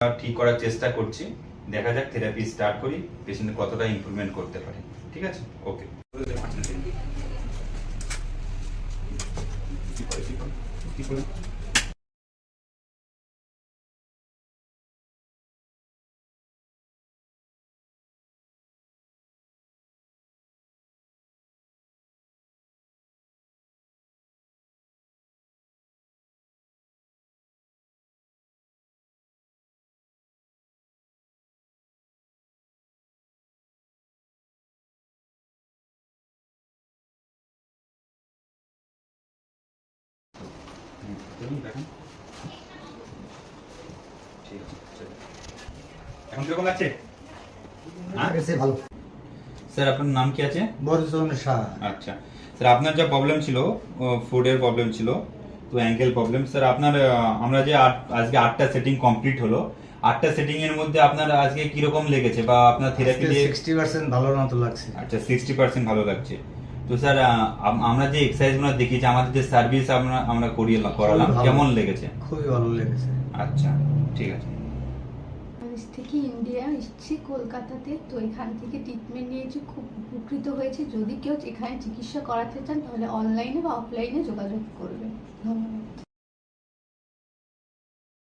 ঠিক করার চেষ্টা করছি, দেখা যাক থেরাপি স্টার্ট করি, পেশেন্ট কতটা ইমপ্রুভমেন্ট করতে পারে। ঠিক আছে, ওকে। এখন কিরকম লাগছে? ভালো। স্যার আপনার নাম কি আছে? মধুসূদন শাহ। আচ্ছা স্যার, আপনার যা প্রবলেম ছিল, ফুডের প্রবলেম ছিল, তো অ্যাঙ্কেল প্রবলেম, স্যার আপনার আমরা যে আজকে 8টা সেটিং কমপ্লিট হলো, 8টা সেটিং এর মধ্যে আপনার আজকে কিরকম লেগেছে বা আপনার থেরাপি দিয়ে? 60% ভালো মতো লাগছে। আচ্ছা 60% ভালো লাগছে। তো স্যার আমরা যে এক্সারসাইজগুলো দেখিয়েছি, আমাদের যে সার্ভিস আমরা করালাম, কেমন লেগেছে? খুবই ভালো লেগেছে। আচ্ছা ঠিক আছে। থেকে ইন্ডিয়া এসেছি কলকাতাতে, তো এখান থেকে ট্রিটমেন্ট নিয়েছি, খুব উপকৃত হয়েছে। যদি কেউ এখানে চিকিৎসা করাতে চান তাহলে অনলাইনে বা অফলাইনে যোগাযোগ করবেন। ধন্যবাদ।